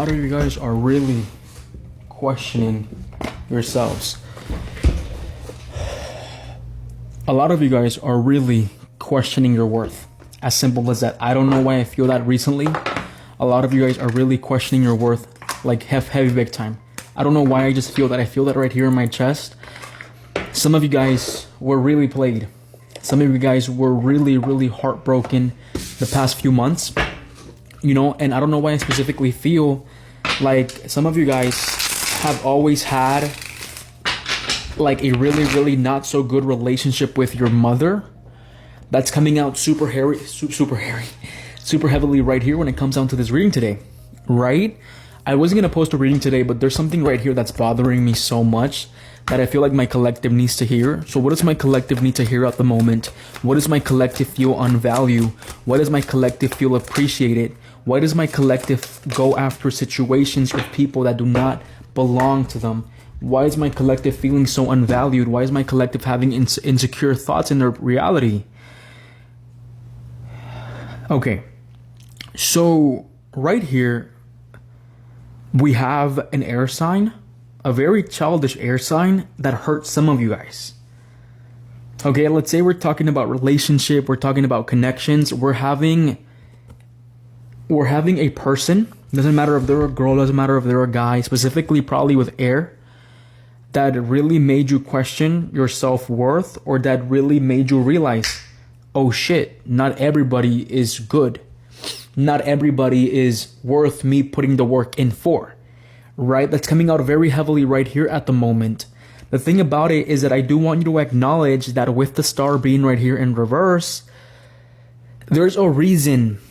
lot of you guys are really questioning yourselves. A lot of you guys are really questioning your worth. As simple as that. I don't know why I feel that recently. A lot of you guys are really questioning your worth, like heavy big time. I don't know why I just feel that. I feel that right here in my chest. Some of you guys were really played. Some of you guys were really heartbroken the past few months. You know, and I don't know why I specifically feel like some of you guys have always had like a really not so good relationship with your mother. That's coming out super heavily right here when it comes down to this reading today, right? I wasn't going to post a reading today, but there's something right here that's bothering me so much that I feel like my collective needs to hear. So what does my collective need to hear at the moment? What does my collective feel unvalued? What does my collective feel appreciated? Why does my collective go after situations with people that do not belong to them? Why is my collective feeling so unvalued? Why is my collective having insecure thoughts in their reality? Okay, so right here, we have an air sign, a very childish air sign that hurts some of you guys. Okay, let's say we're talking about relationship, we're talking about connections, we're having a person, doesn't matter if they're a girl, doesn't matter if they're a guy, specifically probably with air, that really made you question your self-worth, or that really made you realize, oh shit, not everybody is good. Not everybody is worth me putting the work in for, right? That's coming out very heavily right here at the moment. The thing about it is that I do want you to acknowledge that with the star being right here in reverse, there's a reason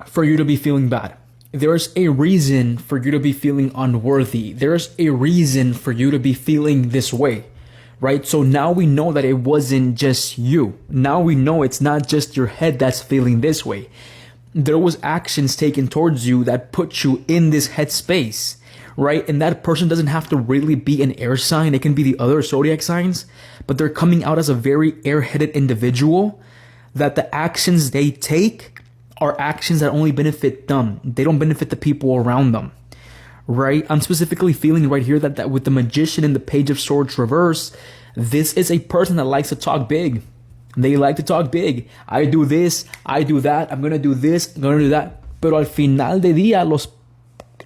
for you to be feeling bad. There's a reason for you to be feeling unworthy. There's a reason for you to be feeling this way, right? So now we know that it wasn't just you. Now we know it's not just your head that's feeling this way. There was actions taken towards you that put you in this headspace, right? And that person doesn't have to really be an air sign. It can be the other zodiac signs, but they're coming out as a very air-headed individual, that the actions they take are actions that only benefit them. They don't benefit the people around them, right? I'm specifically feeling right here that with the Magician and the Page of Swords reverse, this is a person that likes to talk big. They like to talk big. I do this, I do that, I'm going to do this, I'm going to do that. Pero al final de día,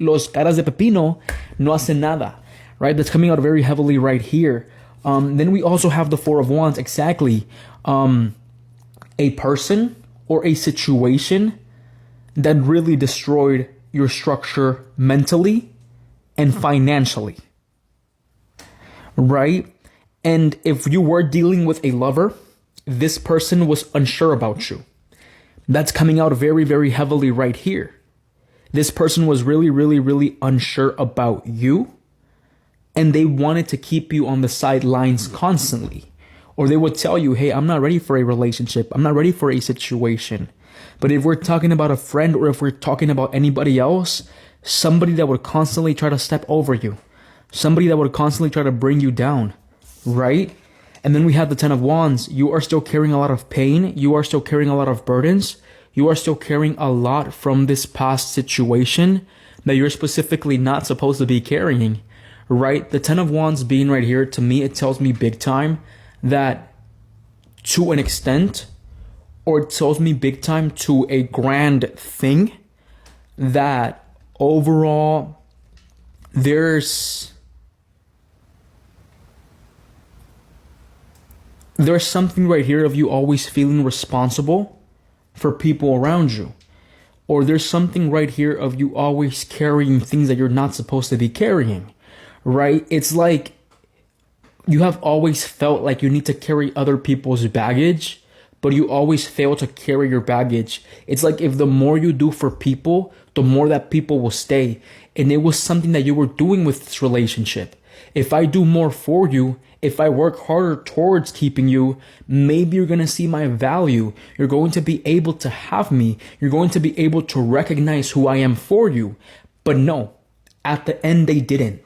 los caras de pepino no hacen nada, right? That's coming out very heavily right here. Then we also have the Four of Wands, exactly. A person or a situation that really destroyed your structure mentally and financially, right? And if you were dealing with a lover, this person was unsure about you. That's coming out very heavily right here. This person was really unsure about you, and they wanted to keep you on the sidelines constantly. Or they would tell you, hey, I'm not ready for a relationship. I'm not ready for a situation. But if we're talking about a friend, or if we're talking about anybody else, somebody that would constantly try to step over you, somebody that would constantly try to bring you down, right? And then we have the Ten of Wands. You are still carrying a lot of pain. You are still carrying a lot of burdens. You are still carrying a lot from this past situation that you're specifically not supposed to be carrying, right? The Ten of Wands being right here, to me, it tells me big time that to an extent, or it tells me big time to a grand thing, that overall there's something right here of you always feeling responsible for people around you. Or there's something right here of you always carrying things that you're not supposed to be carrying, right? It's like you have always felt like you need to carry other people's baggage, but you always fail to carry your baggage. It's like if the more you do for people, the more that people will stay. And it was something that you were doing with this relationship. If I do more for you, if I work harder towards keeping you, maybe you're going to see my value. You're going to be able to have me. You're going to be able to recognize who I am for you. But no, at the end, they didn't.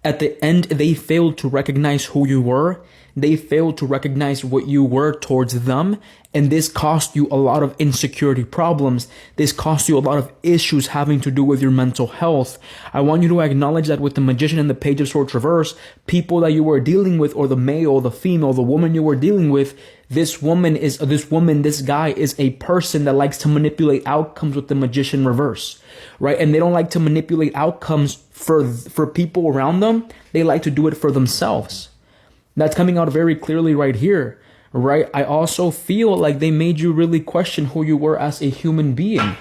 At the end, they failed to recognize who you were. They failed to recognize what you were towards them. And this cost you a lot of insecurity problems. This cost you a lot of issues having to do with your mental health. I want you to acknowledge that with the Magician and the Page of Swords reverse, people that you were dealing with, or the male, the female, the woman you were dealing with, this guy is a person that likes to manipulate outcomes with the Magician reverse, right? And they don't like to manipulate outcomes for people around them. They like to do it for themselves. That's coming out very clearly right here, right? I also feel like they made you really question who you were as a human being.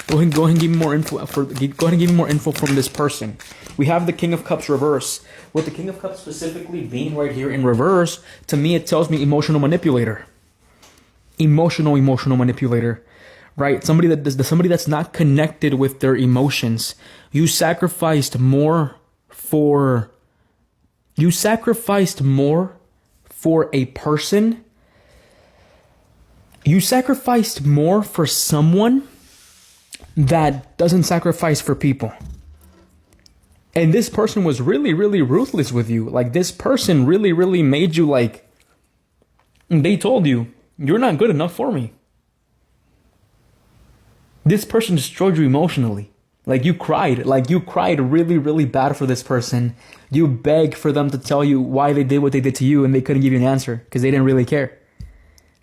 Go ahead and give me more info. Go ahead and give me more info from this person. We have the King of Cups reverse. With the King of Cups specifically being right here in reverse, to me it tells me emotional manipulator. Emotional manipulator, right? Somebody that's not connected with their emotions. You sacrificed more for a person. You sacrificed more for someone that doesn't sacrifice for people. And this person was really, really ruthless with you. Like, this person really, really made you, like, they told you, you're not good enough for me. This person destroyed you emotionally. Like, you cried really, really bad for this person. You begged for them to tell you why they did what they did to you, and they couldn't give you an answer because they didn't really care.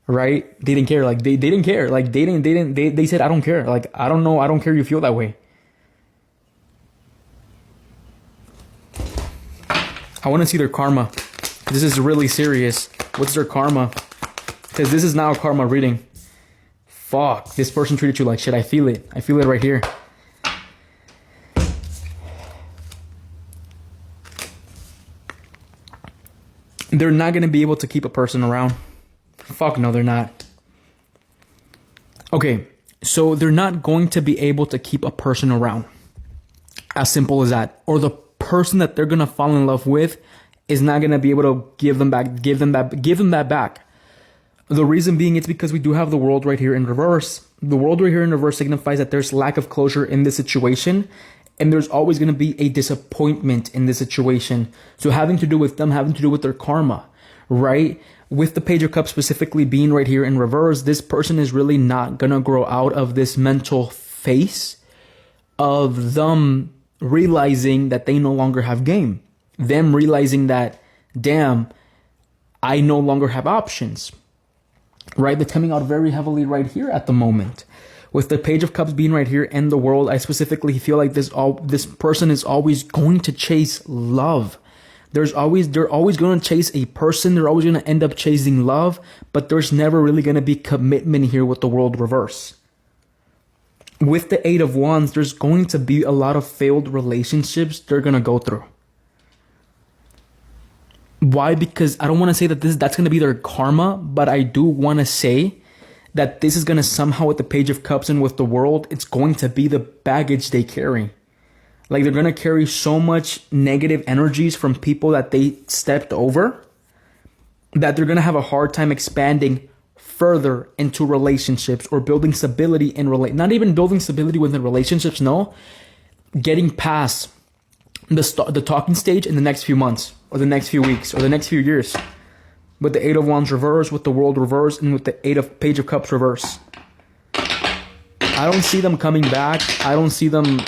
Right? They didn't care. Like, they didn't care. Like, they said, I don't care. Like, I don't know. I don't care you feel that way. I want to see their karma. This is really serious. What's their karma? Because this is now a karma reading. Fuck. This person treated you like shit. I feel it. I feel it right here. They're not going to be able to keep a person around. Fuck no, they're not. Okay, so they're not going to be able to keep a person around. As simple as that. Or the person that they're going to fall in love with is not going to be able to give them that back. The reason being, it's because we do have the World right here in reverse. The World right here in reverse signifies that there's lack of closure in this situation. And there's always going to be a disappointment in this situation. So having to do with them, having to do with their karma, right? With the Page of Cups specifically being right here in reverse, this person is really not going to grow out of this mental phase of them realizing that they no longer have game. Them realizing that, damn, I no longer have options, right? They're coming out very heavily right here at the moment. With the Page of Cups being right here in the World, I specifically feel like this person is always going to chase love. They're always going to chase a person. They're always going to end up chasing love, but there's never really going to be commitment here with the World reverse. With the Eight of Wands, there's going to be a lot of failed relationships they're going to go through. Why? Because I don't want to say that that's going to be their karma, but I do want to say that this is going to somehow, with the Page of Cups and with the World, it's going to be the baggage they carry. Like, they're going to carry so much negative energies from people that they stepped over that they're going to have a hard time expanding further into relationships or building stability in not even building stability within relationships, no. Getting past the talking stage in the next few months or the next few weeks or the next few years. With the Eight of Wands reverse, with the World reverse, and with the Page of Cups reverse. I don't see them coming back. I don't see them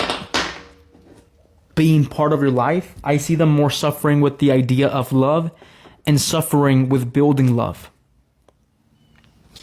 being part of your life. I see them more suffering with the idea of love and suffering with building love.